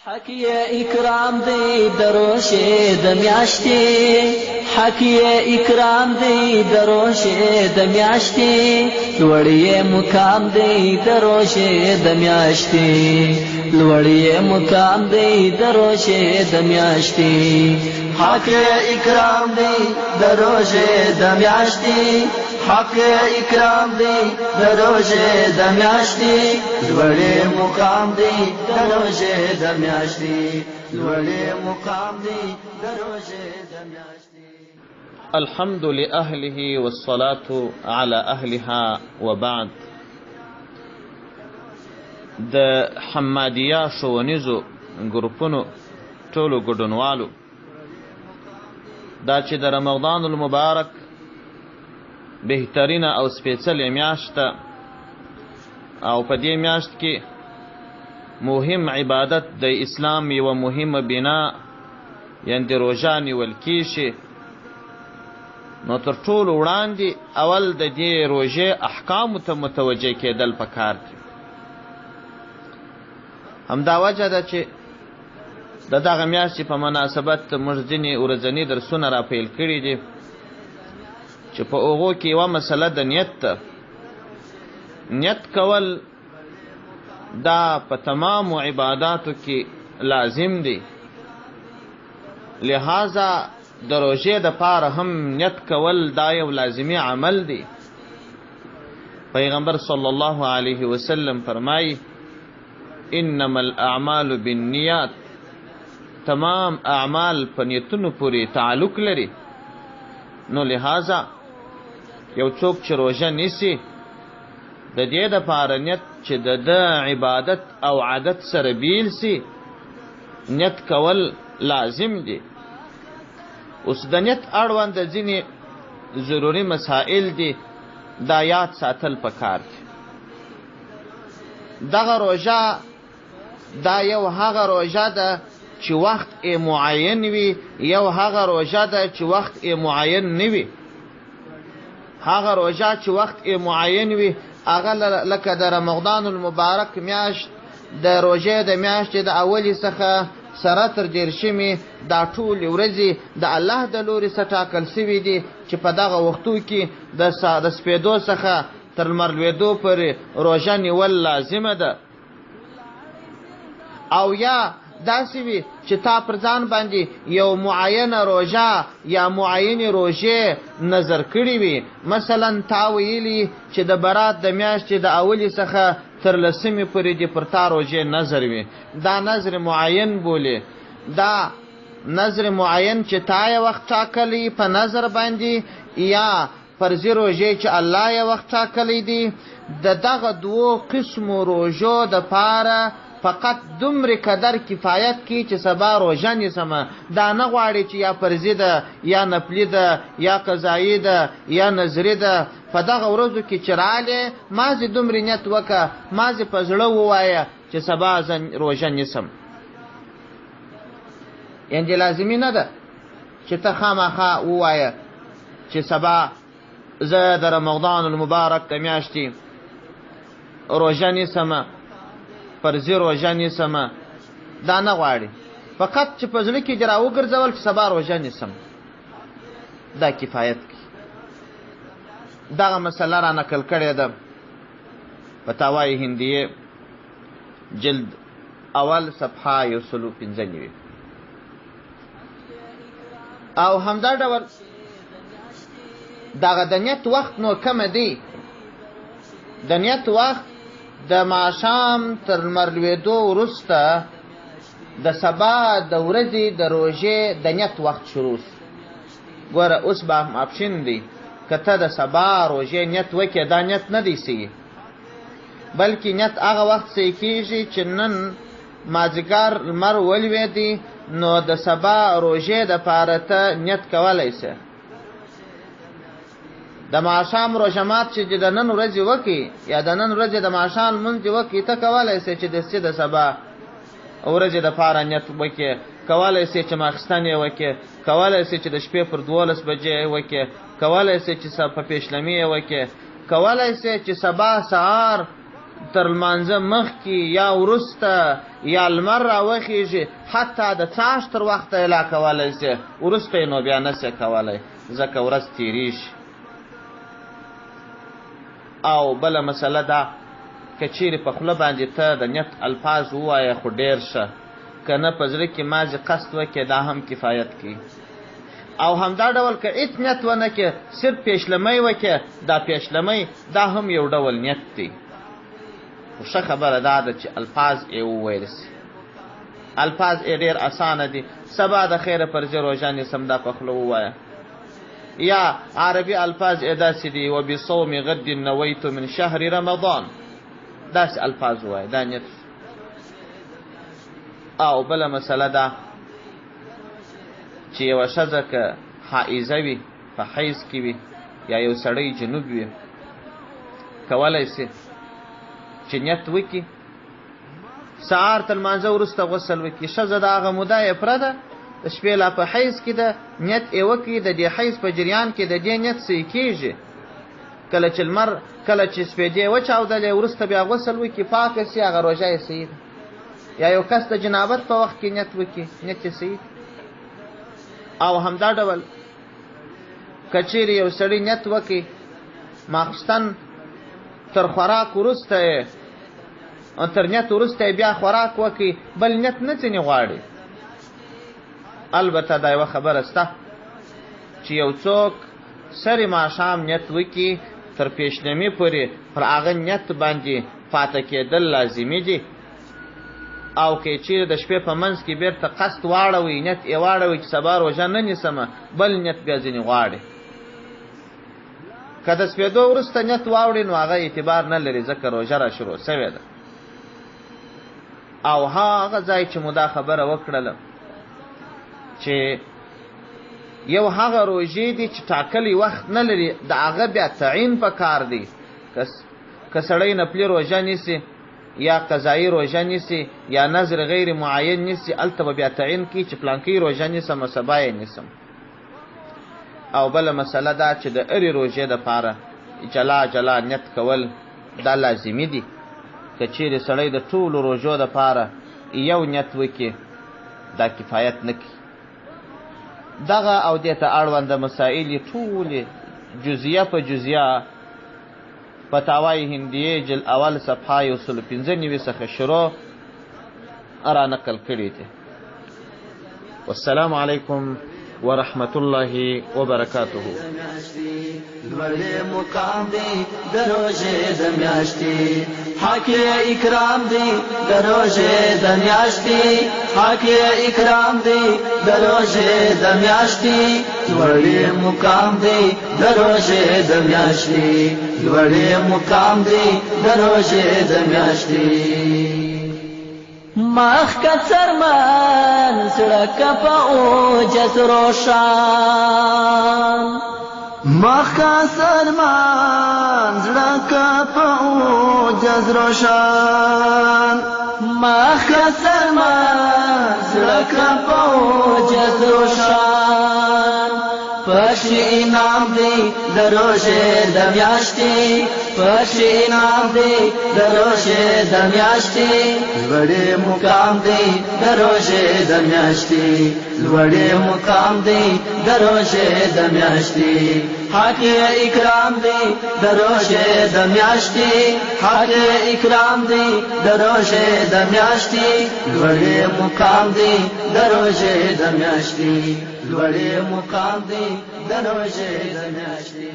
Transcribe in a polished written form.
حکی اکرام دی دروش دمیاشتی، حکی اکرام دی دروش دمیاشتی، لوړی مقام دی دروش دمیاشتی، لوړی مقام دی دروش دمیاشتی. حکی اکرام دی دروش دمیاشتی، حق اکرام دی دروژه دمیاشتی، لوړی مقام دی دروژه دمیاشتی، لوړی مقام دی دروژه دمیاشتی. الحمد لأهله والصلاة على أهلها وبعد. د حمادیه ښوونیزو ګروپونو ټولو ګډونوالو دا چې د رمضان المبارک بهترینه او سپیڅلې میاشت او په دې میاشت کې مهم عبادت د اسلام یوه مهمه بنا یعنې د روژه نیول کیږي، نو تر ټولو وړاندې اول د دې روژې احکامو ته متوجه کېدل پکار دي. همدا وجه ده چې د دغه میاشتې په مناسبت موږ ځینې ورځني درسونه راپیل کړي دي چې په هغو کې یوه مسله د نیت ده. نیت کول دا په تمامو عباداتو کې لازم دی، لہذا د روژې دپاره هم نیت کول دا یو لازمي عمل دی. پیغمبر صلی الله علیه وسلم فرمایي انما الاعمال بالنیات، تمام اعمال په نیتونو پورې تعلق لري. نو لہذا یو څوک چې روژه نیسي د دې دپاره نیت چې د عبادت او عادت سره بیل سي، نیت کول لازم دی. اوس د نیت اړوند ځینې ضروري مسائل دي، دا یاد ساتل پکار دي. دغه روژه دا یو هغه روژه ده چې وخت یې معین وي، یو هغه روژه ده چې وخت یې معین نه وي. هغه روژه چې وخت یې معین وي هغه لکه د رمضان المبارک میاشت د روژې د میاشتې د اولې څخه سره تر دېرشمې دا ټولې ورځې د الله د لورې څخه ټاکل سوي دي چې په دغه وختو کې د سپېدو څخه تر لمر لوېدو پورې روژه نیول لازمه ده. او یا داسې وي چې تا پر ځان باندې یو معینه روژه یا معینې روژې نظر کړي وي. مثلا تا ویلي چې د برات د میاشتې د اولې څخه تر لسمې پورې دې پر تا روژې نظر وي، دا نظر معین بولي. دا نظر معین چې تا یې وخت ټاکلی په نظر باندې یا فرضي روژې چې الله یې وخت ټاکلی دی، د دغه دوو قسمو روژو دپاره فقط دومره قدر کفایت کی چې سبا روژه نیسمه. دا نه غواړي چې یا فرضي ده یا نفلي ده یا قضایي ده یا نظري ده. په دغه ورځو کې چې راغلې مازې دومره نیت وکړه، مازې په زړه ووایه چې سبا زه روژه نیسم. یعنې لازمي نه ده چې ته خامخا ووایه چې سبا زه د رمضان المبارک د میاشتې روژه نیسمه، فرضي روژه نیسمه. دا نه غواړي، فقط چې په زړه کې دې راوګرځول چې سبا روژه نیسم، دا کفایت کوي. دغه مسله را نقل کړې ده فتاوای هندیه جلد اول صفحه 195. او همدا ډول دغه د نیت وخت نو کم دی. د نیت وخت د ماښام تر لمر لوېدو وروسته د سبا د ورځې د روژې د نیت وخت شروع سي. ګوره اوس به اپشن دی که ته د سبا روژې نیت وکړې، دا نیت نه دی سوي، بلکې نیت هغه وخت سوی کېږي چې نن مازدیګر لمر ولوېدی، نو د سبا روژې دپاره ته نیت کولی سې. د ماښام روژه مات چې د نن ورځې وکړي یا د نن ورځې د ماښام لمونځ وکړي، ته کولی سې چې د سبا ورځې دپاره نیت وکړې، کولی سې چې ماخستن یې وکړې، کولی سې چې د شپې پر 12 بجې یې وکړې، کولی سې چې په پیشلمي یې وکړې، کولی سې چې سبا سهار تر لمانځه مخکې یا وروسته یا لمر راوخیږي، حتی د څاښت تر وخته یې لا کولی سي، وروسته یې نو بیا نسې کولی، ځکه ورځ تېرېږي. او بله مسله ده، که چیرې په خوله باندې ته د نیت الفاظ ووایه خو ډېر ښه، که نه په زړه کې مازې قصد وکړې دا هم کفایت کوي. او همدا ډول که هېڅ نیت ونه کړې، صرف پیشلمۍ وکړې، دا پیشلمۍ دا هم یو ډول نیت دی. خو ښه خبره دا ده چې الفاظ یې وویل سي. الفاظ یې ډېر اسانه دي. سبا د خیره پر زه روژه نیسم، دا په خوله ووایه. یا عربي الفاظ یې داسې دي، وبصوم غد نویت من شهر رمضان، داسې الفاظ ووایه، دا نیت. او بله مسله ده چې یوه ښځه که حائزه وي، په حیض کې وي، یا یو سړی جنوب وي، کولی سي چې نیت وکړي، سهار تر لمانځه وروسته غسل وکړي. ښځه د هغه موده یې پوره ده، د شپې لا په حیض کې ده، نیت یې وکړي. د دې حیض په جریان کې د دې نیت صحیح کېږي. کله چې سپېدې وچاودلې، وروسته بیا غسل وکړي، پاکه سي، هغه روژه یې صحیح ده. یا یو کس د جنابت په وخت کې نیت وکړي، نیت یې صحیح ده. او همدا ډول که چیرې یو سړي نیت وکړي، ماخوستن تر خوراک وروسته یې، تر نیت وروسته یې بیا خوراک وکړي، بل نیت نه ځینې غواړي. البته دا یوه خبره شته چې یو څوک سرې ماښام نیت وکړي، تر پیشلمي پورې پر هغه نیت باندې پاته کېدل لازمي دي. او که چیرې د شپې په منځ کې بیرته قصد واړوي، نیت یې واړوي چې سبا روژه نه نیسمه، بل نیت بیا ځینې غواړي. که د سپېدو وروسته نیت واوړي نو هغه اعتبار نه لري، ځکه روژه را شروع سوې ده. او هغه ځای چې مو دا خبره وکړله چې یو هغه روژې دي چې ټاکلی وخت نه لري، د هغه بیا تعین په کار دی. که سړی نفلي روژه نیسي، یا قضایي روژه نیسي، یا نظر غیر معین نیسي، هلته به بیا تعین کړي چې پلانکۍ روژه نیسم او سبا یې نیسم. او بله مسله دا چې د هرې روژې دپاره جلا نیت کول دا لازمي دي. که چیرې سړی د ټولو روژو دپاره یو نیت وکړي، دا کفایت نه کوي. دغه او دې ته اړونده مسایل ټولې جزیه په جزیه فتاوای هندیه جل اول صفحه 195 څخه شروع را نقل کړي دي. والسلام علیکم ورحمة الله وبركاته. لوړې مقام دی د روژې د میاشتې، حق اکرام دی د روژې د میاشتې، حق اکرام دی د روژې د میاشتې، لوړې مقام دی د روژې د میاشتې، لوړې مقام دی د روژې د میاشتې. مخ کا سرمان سړک په اوجس روشان، مخ کا سرمان سړک په اوجس روشان، مخ کا سرمان سړک په اوجس روشان. پش انعام دی د روژې د میاشتې، پش انعام دی د روژې د میاشتې، لوړې مقام دی د روژې د میاشتې، لوړې مقام دی د روژې د میاشتې، حق اکرام دی د روژې د میاشتې، حق اکرام دی د روژې د میاشتې، لوړې مقام دی د روژې د میاشتې، لوړې مقام دی د روژې د میاشتې.